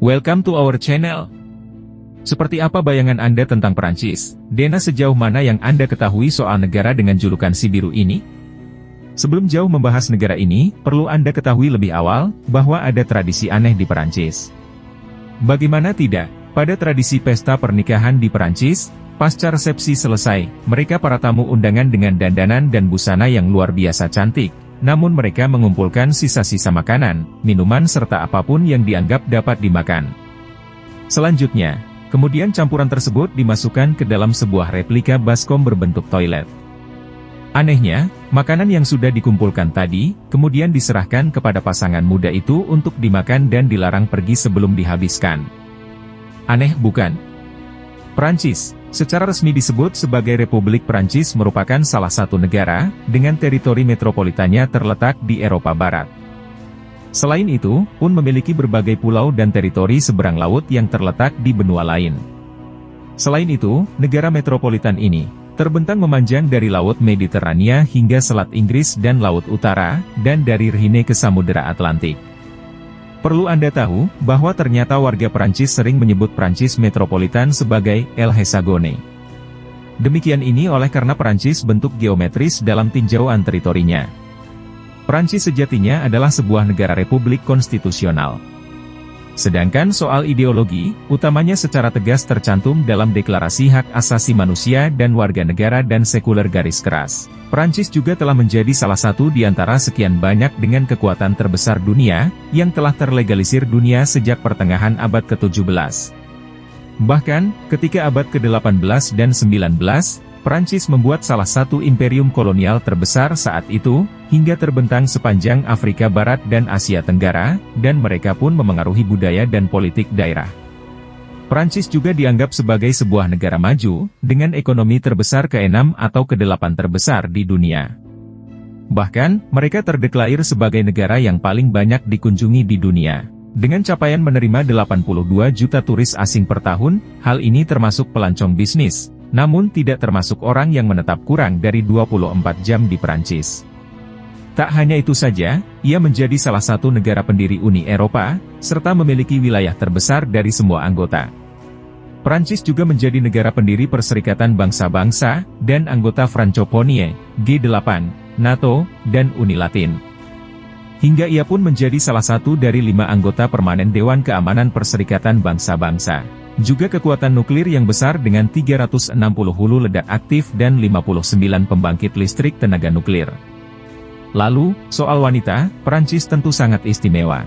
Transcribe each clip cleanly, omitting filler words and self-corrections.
Welcome to our channel. Seperti apa bayangan Anda tentang Perancis? Dena, sejauh mana yang Anda ketahui soal negara dengan julukan si biru ini? Sebelum jauh membahas negara ini, perlu Anda ketahui lebih awal, bahwa ada tradisi aneh di Perancis. Bagaimana tidak, pada tradisi pesta pernikahan di Perancis, pasca resepsi selesai, mereka para tamu undangan dengan dandanan dan busana yang luar biasa cantik. Namun mereka mengumpulkan sisa-sisa makanan, minuman serta apapun yang dianggap dapat dimakan. Selanjutnya, kemudian campuran tersebut dimasukkan ke dalam sebuah replika baskom berbentuk toilet. Anehnya, makanan yang sudah dikumpulkan tadi, kemudian diserahkan kepada pasangan muda itu untuk dimakan dan dilarang pergi sebelum dihabiskan. Aneh bukan? Perancis, secara resmi disebut sebagai Republik Perancis, merupakan salah satu negara, dengan teritori metropolitannya terletak di Eropa Barat. Selain itu, pun memiliki berbagai pulau dan teritori seberang laut yang terletak di benua lain. Selain itu, negara metropolitan ini, terbentang memanjang dari Laut Mediterania hingga Selat Inggris dan Laut Utara, dan dari Rhine ke Samudera Atlantik. Perlu Anda tahu, bahwa ternyata warga Perancis sering menyebut Perancis metropolitan sebagai El Hexagone. Demikian ini oleh karena Perancis bentuk geometris dalam tinjauan teritorinya. Perancis sejatinya adalah sebuah negara republik konstitusional. Sedangkan soal ideologi, utamanya secara tegas tercantum dalam Deklarasi Hak Asasi Manusia dan Warga Negara dan sekuler garis keras. Perancis juga telah menjadi salah satu di antara sekian banyak dengan kekuatan terbesar dunia, yang telah terlegalisir dunia sejak pertengahan abad ke-17. Bahkan, ketika abad ke-18 dan 19, Perancis membuat salah satu imperium kolonial terbesar saat itu, hingga terbentang sepanjang Afrika Barat dan Asia Tenggara, dan mereka pun memengaruhi budaya dan politik daerah. Perancis juga dianggap sebagai sebuah negara maju, dengan ekonomi terbesar ke-6 atau ke-8 terbesar di dunia. Bahkan, mereka terdeklarir sebagai negara yang paling banyak dikunjungi di dunia. Dengan capaian menerima 82 juta turis asing per tahun, hal ini termasuk pelancong bisnis, namun tidak termasuk orang yang menetap kurang dari 24 jam di Perancis. Tak hanya itu saja, ia menjadi salah satu negara pendiri Uni Eropa, serta memiliki wilayah terbesar dari semua anggota. Perancis juga menjadi negara pendiri Perserikatan Bangsa-Bangsa, dan anggota Francophonie, G8, NATO, dan Uni Latin. Hingga ia pun menjadi salah satu dari 5 anggota permanen Dewan Keamanan Perserikatan Bangsa-Bangsa. Juga kekuatan nuklir yang besar dengan 360 hulu ledak aktif dan 59 pembangkit listrik tenaga nuklir. Lalu, soal wanita, Perancis tentu sangat istimewa.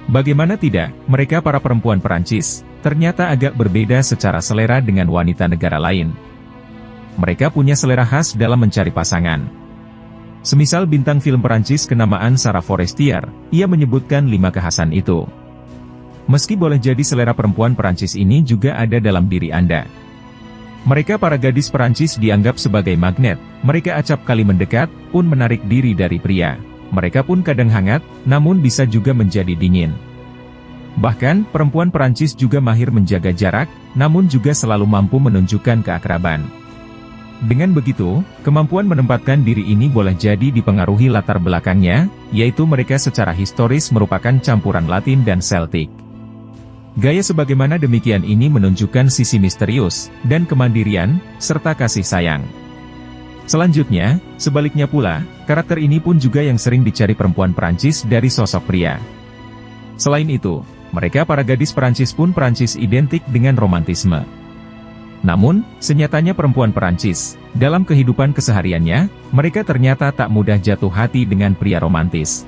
Bagaimana tidak, mereka para perempuan Perancis, ternyata agak berbeda secara selera dengan wanita negara lain. Mereka punya selera khas dalam mencari pasangan. Semisal bintang film Perancis kenamaan Sarah Forestier, ia menyebutkan 5 kekhasan itu. Meski boleh jadi selera perempuan Perancis ini juga ada dalam diri Anda. Mereka para gadis Perancis dianggap sebagai magnet, mereka acap kali mendekat, pun menarik diri dari pria. Mereka pun kadang hangat, namun bisa juga menjadi dingin. Bahkan, perempuan Perancis juga mahir menjaga jarak, namun juga selalu mampu menunjukkan keakraban. Dengan begitu, kemampuan menempatkan diri ini boleh jadi dipengaruhi latar belakangnya, yaitu mereka secara historis merupakan campuran Latin dan Celtic. Gaya sebagaimana demikian ini menunjukkan sisi misterius, dan kemandirian, serta kasih sayang. Selanjutnya, sebaliknya pula, karakter ini pun juga yang sering dicari perempuan Perancis dari sosok pria. Selain itu, mereka para gadis Perancis pun Perancis identik dengan romantisme. Namun, senyatanya perempuan Perancis, dalam kehidupan kesehariannya, mereka ternyata tak mudah jatuh hati dengan pria romantis.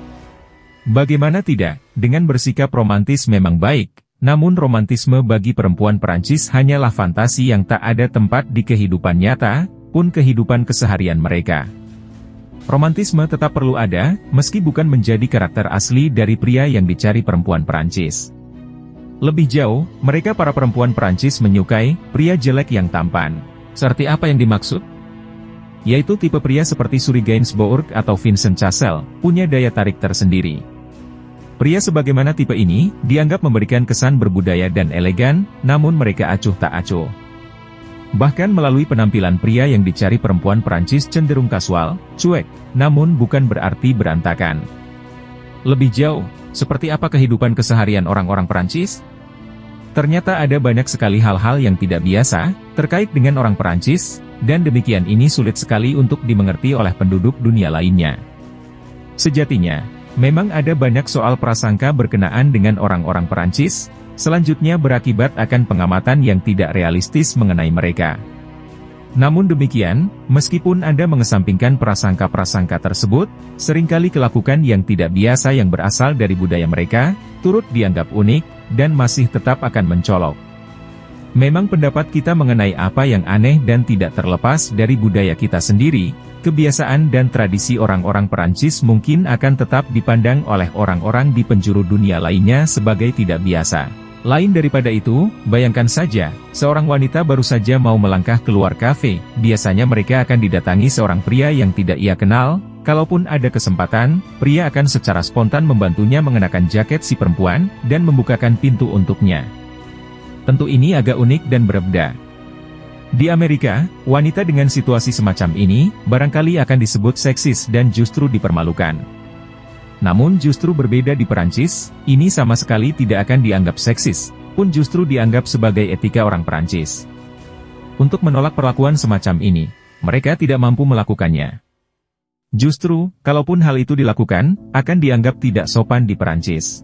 Bagaimana tidak, dengan bersikap romantis memang baik, namun romantisme bagi perempuan Perancis hanyalah fantasi yang tak ada tempat di kehidupan nyata, pun kehidupan keseharian mereka. Romantisme tetap perlu ada, meski bukan menjadi karakter asli dari pria yang dicari perempuan Perancis. Lebih jauh, mereka para perempuan Perancis menyukai pria jelek yang tampan. Seperti apa yang dimaksud? Yaitu tipe pria seperti Suri Gainsbourg atau Vincent Cassel, punya daya tarik tersendiri. Pria sebagaimana tipe ini, dianggap memberikan kesan berbudaya dan elegan, namun mereka acuh tak acuh. Bahkan melalui penampilan pria yang dicari perempuan Perancis cenderung kasual, cuek, namun bukan berarti berantakan. Lebih jauh, Seperti apa kehidupan keseharian orang-orang Perancis? Ternyata ada banyak sekali hal-hal yang tidak biasa terkait dengan orang Perancis, dan demikian ini sulit sekali untuk dimengerti oleh penduduk dunia lainnya. Sejatinya, memang ada banyak soal prasangka berkenaan dengan orang-orang Perancis, selanjutnya berakibat akan pengamatan yang tidak realistis mengenai mereka. Namun demikian, meskipun Anda mengesampingkan prasangka-prasangka tersebut, seringkali kelakukan yang tidak biasa yang berasal dari budaya mereka, turut dianggap unik, dan masih tetap akan mencolok. Memang pendapat kita mengenai apa yang aneh dan tidak terlepas dari budaya kita sendiri, kebiasaan dan tradisi orang-orang Perancis mungkin akan tetap dipandang oleh orang-orang di penjuru dunia lainnya sebagai tidak biasa. Lain daripada itu, bayangkan saja, seorang wanita baru saja mau melangkah keluar kafe, biasanya mereka akan didatangi seorang pria yang tidak ia kenal. Kalaupun ada kesempatan, pria akan secara spontan membantunya mengenakan jaket si perempuan, dan membukakan pintu untuknya. Tentu ini agak unik dan berbeda. Di Amerika, wanita dengan situasi semacam ini, barangkali akan disebut seksis dan justru dipermalukan. Namun justru berbeda di Perancis, ini sama sekali tidak akan dianggap seksis, pun justru dianggap sebagai etika orang Perancis. Untuk menolak perlakuan semacam ini, mereka tidak mampu melakukannya. Justru, kalaupun hal itu dilakukan, akan dianggap tidak sopan di Perancis.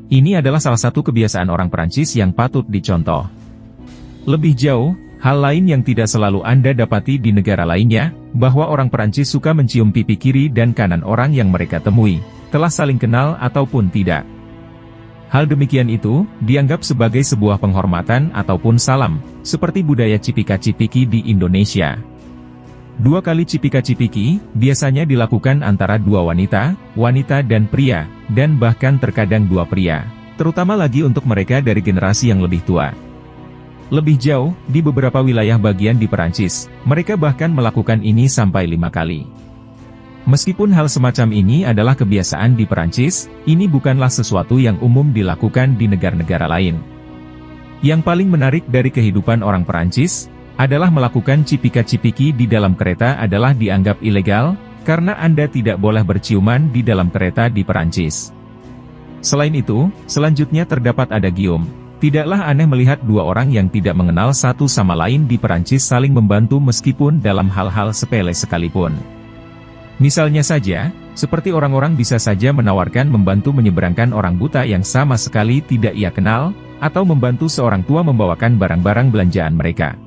Ini adalah salah satu kebiasaan orang Perancis yang patut dicontoh. Lebih jauh, hal lain yang tidak selalu Anda dapati di negara lainnya, bahwa orang Perancis suka mencium pipi kiri dan kanan orang yang mereka temui, telah saling kenal ataupun tidak. Hal demikian itu, dianggap sebagai sebuah penghormatan ataupun salam, seperti budaya cipika-cipiki di Indonesia. 2 kali cipika-cipiki, biasanya dilakukan antara 2 wanita, wanita dan pria, dan bahkan terkadang 2 pria, terutama lagi untuk mereka dari generasi yang lebih tua. Lebih jauh, di beberapa wilayah bagian di Perancis, mereka bahkan melakukan ini sampai 5 kali. Meskipun hal semacam ini adalah kebiasaan di Perancis, ini bukanlah sesuatu yang umum dilakukan di negara-negara lain. Yang paling menarik dari kehidupan orang Perancis, adalah melakukan cipika-cipiki di dalam kereta adalah dianggap ilegal, karena Anda tidak boleh berciuman di dalam kereta di Perancis. Selain itu, selanjutnya terdapat adagium. Tidaklah aneh melihat 2 orang yang tidak mengenal satu sama lain di Perancis saling membantu meskipun dalam hal-hal sepele sekalipun. Misalnya saja, seperti orang-orang bisa saja menawarkan membantu menyeberangkan orang buta yang sama sekali tidak ia kenal, atau membantu seorang tua membawakan barang-barang belanjaan mereka.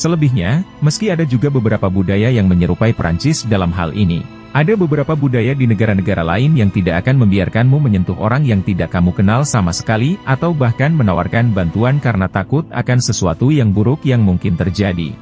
Selebihnya, meski ada juga beberapa budaya yang menyerupai Perancis dalam hal ini, ada beberapa budaya di negara-negara lain yang tidak akan membiarkanmu menyentuh orang yang tidak kamu kenal sama sekali, atau bahkan menawarkan bantuan karena takut akan sesuatu yang buruk yang mungkin terjadi.